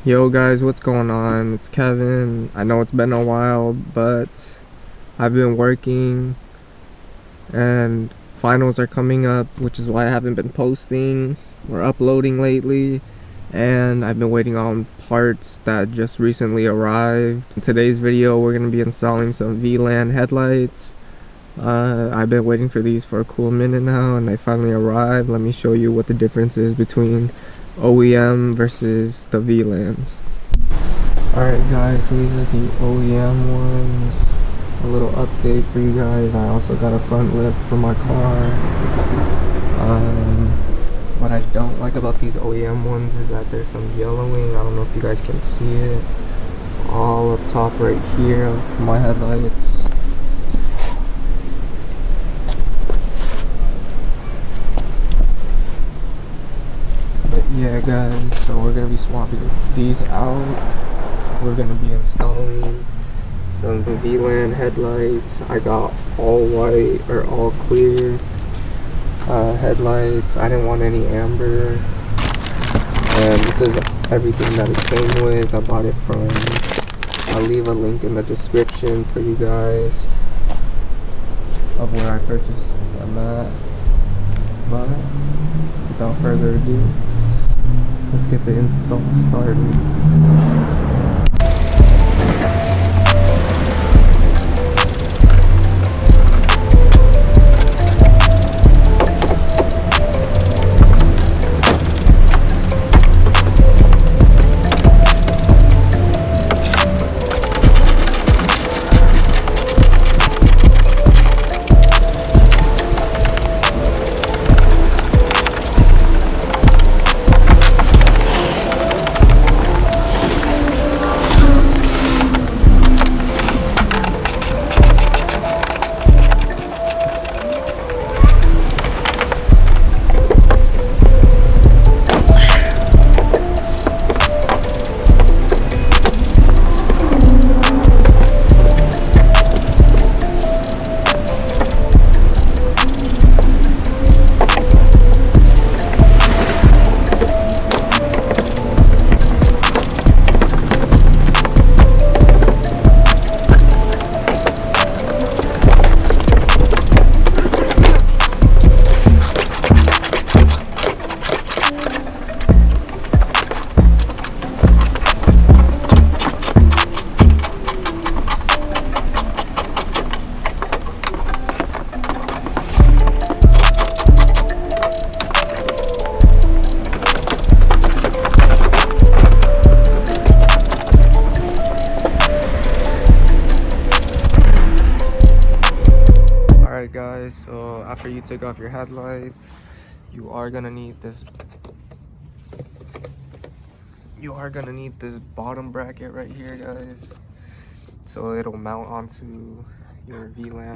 Yo guys, what's going on? It's Kevin. I know it's been a while, but I've been working and finals are coming up, which is why I haven't been posting or uploading lately. And I've been waiting on parts that just recently arrived. In today's video, we're going to be installing some Vland headlights. I've been waiting for these for a cool minute now, and they finally arrived. Let me show you what the difference is between OEM versus the Vlands. Alright guys, so these are the OEM ones. A little update for you guys. I also got a front lip for my car. What I don't like about these OEM ones is that there's some yellowing. I don't know if you guys can see it. All up top right here of my headlights. Yeah guys, so we're gonna be swapping these out. We're gonna be installing some Vland headlights. I got all white or all clear headlights. I didn't want any amber, and this is everything that it came with. I bought it from, I'll leave a link in the description for you guys of where I purchased them at. But without further ado, let's get the install started. Alright guys, so after you take off your headlights, you are gonna need this bottom bracket right here guys, so it'll mount onto your Vland.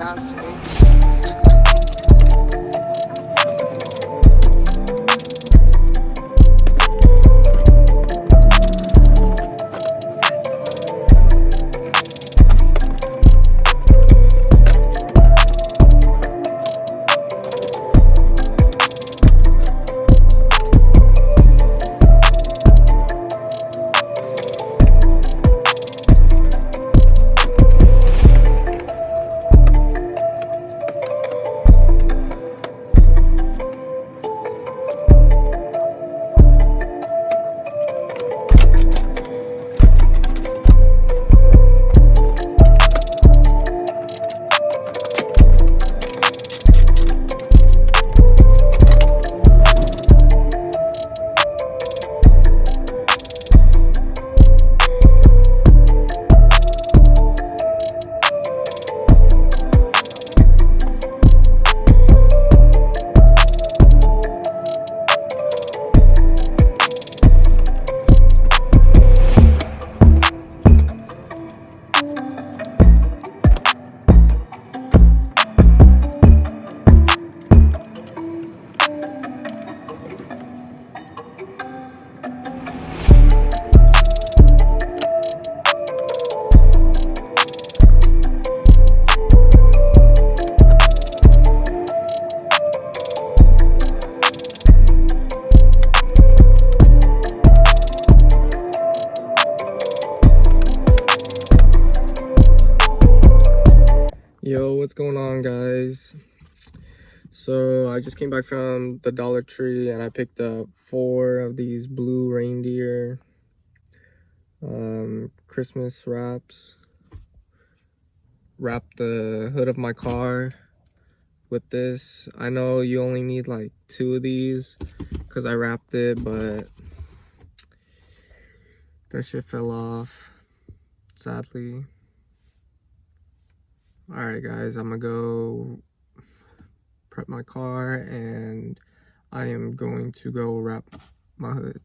what's going on, guys? So I just came back from the Dollar Tree and I picked up 4 of these blue reindeer Christmas wraps. Wrapped the hood of my car with this. I know you only need like 2 of these because I wrapped it, but that shit fell off, sadly. Alright guys, I'm gonna go prep my car and I am going to go wrap my hood.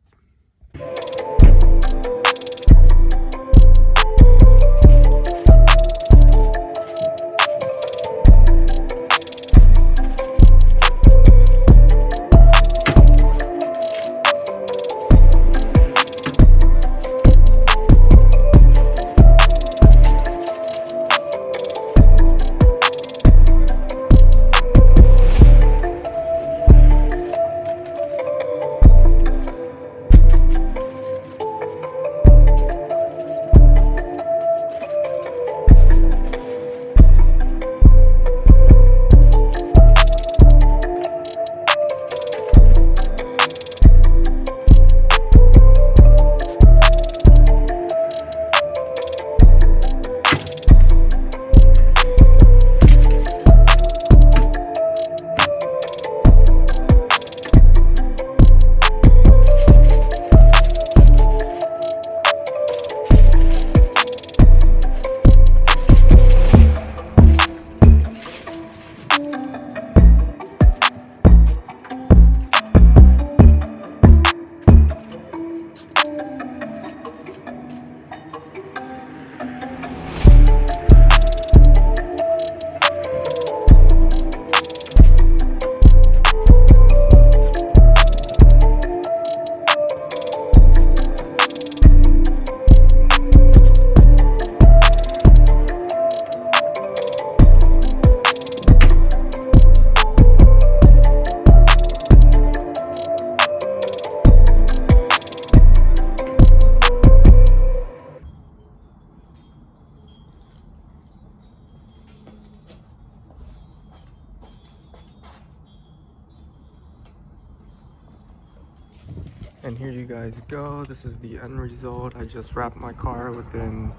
And here you guys go. This is the end result. I just wrapped my car within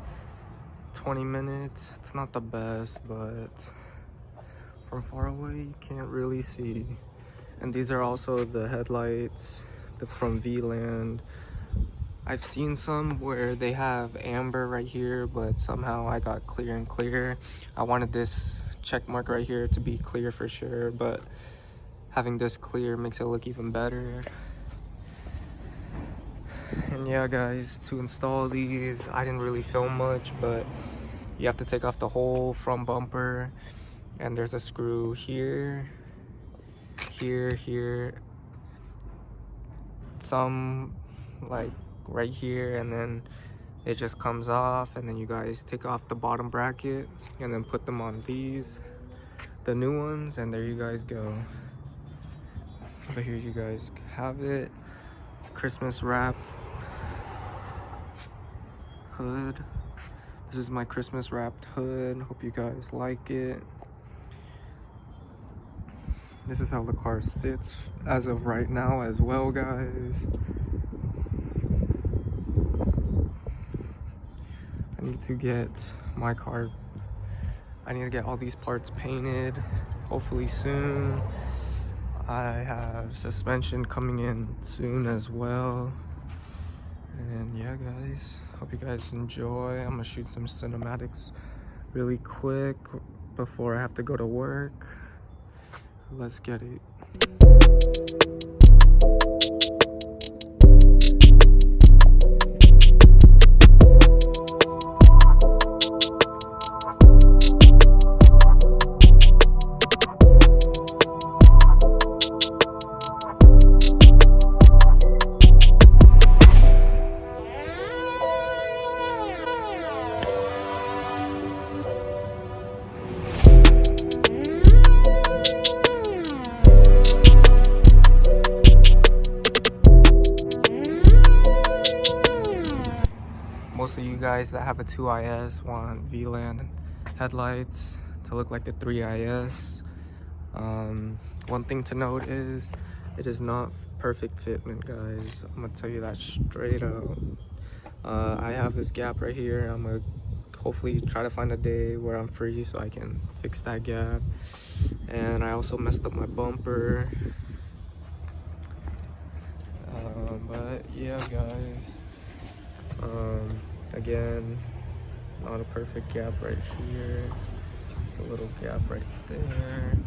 20 minutes. It's not the best, but from far away you can't really see. And these are also the headlights from Vland. I've seen some where they have amber right here, but somehow I got clear and clear. I wanted this check mark right here to be clear for sure, but having this clear makes it look even better. And yeah guys, to install these, I didn't really film much, but you have to take off the whole front bumper, and there's a screw here, here, some like right here, and then it just comes off, and then you guys take off the bottom bracket and then put them on these, the new ones, and there you guys go. But here you guys have it, Christmas wrap hood. This is my Christmas wrapped hood. Hope you guys like it. This is how the car sits as of right now as well, guys. I need to get my car, I need to get all these parts painted, hopefully soon. I have suspension coming in soon as well. And yeah guys, hope you guys enjoy. I'm gonna shoot some cinematics really quick before I have to go to work. Let's get it. Most of you guys that have a 2IS want Vland headlights to to look like a 3IS. One thing to note is it is not perfect fitment, guys. I'm gonna tell you that straight up. I have this gap right here. I'm gonna hopefully try to find a day where I'm free so I can fix that gap. And I also messed up my bumper. But yeah, guys, again, not a perfect gap right here. It's a little gap right there.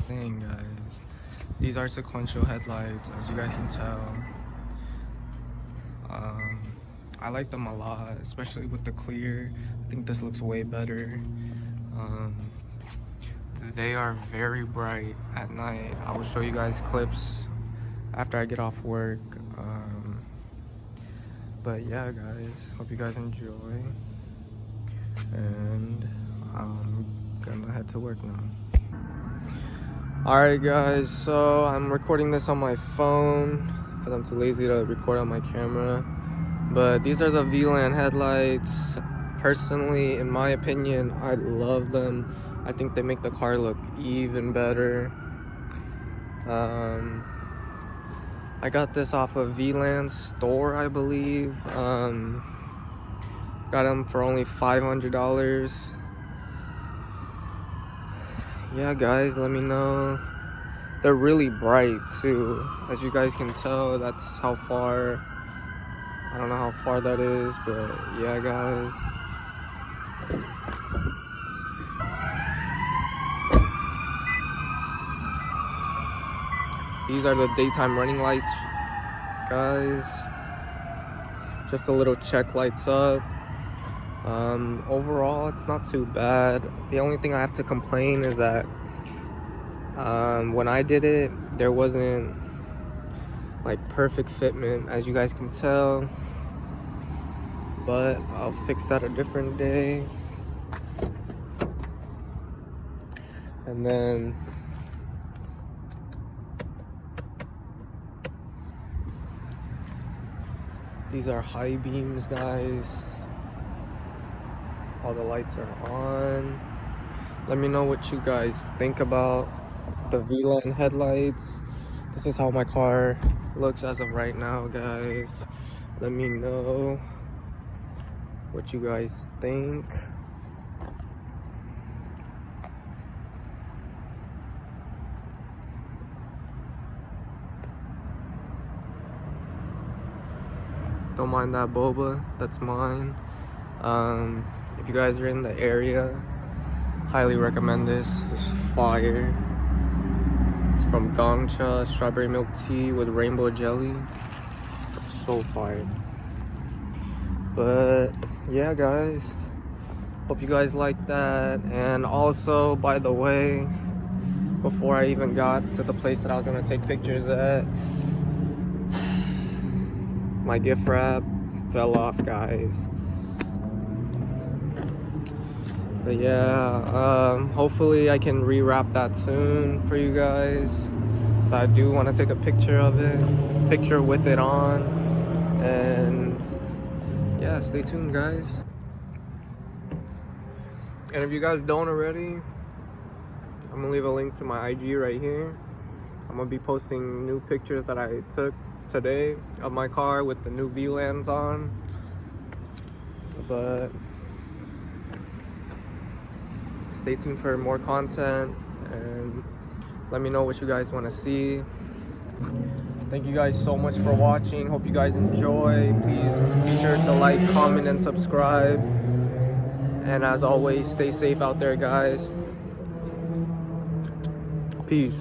Dang, guys, these are sequential headlights, as you guys can tell. I like them a lot, especially with the clear. I think this looks way better. They are very bright at night. I will show you guys clips after I get off work. But yeah, guys, hope you guys enjoy, and I'm gonna head to work now. Alright, guys, so I'm recording this on my phone because I'm too lazy to record on my camera. But these are the Vland headlights. Personally, in my opinion, I love them. I think they make the car look even better. I got this off of Vland's store, I believe. Got them for only $500. Yeah, guys, let me know. They're really bright too, as you guys can tell. That's how far, I don't know how far that is, but yeah, guys. These are the daytime running lights, guys. Just a little check lights up. Overall, it's not too bad. The only thing I have to complain is that when I did it, there wasn't like perfect fitment, as you guys can tell. But I'll fix that a different day. And then these are high beams, guys. All the lights are on. Let me know what you guys think about the Vland headlights. This is how my car looks as of right now, guys. Let me know what you guys think. Don't mind that boba, that's mine. If you guys are in the area, highly recommend this. It's fire. It's from Gongcha, strawberry milk tea with rainbow jelly. So fire. But yeah, guys, hope you guys like that. And also, by the way, before I even got to the place that I was gonna take pictures at, my gift wrap fell off, guys. But yeah, hopefully I can rewrap that soon for you guys. So I do want to take a picture of it, picture with it on, and yeah, stay tuned, guys. And if you guys don't already, I'm gonna leave a link to my IG right here. I'm gonna be posting new pictures that I took today of my car with the new Vlands on. But stay tuned for more content, and let me know what you guys want to see. Thank you guys so much for watching. Hope you guys enjoy. Please be sure to like, comment, and subscribe. And as always, stay safe out there, guys. Peace.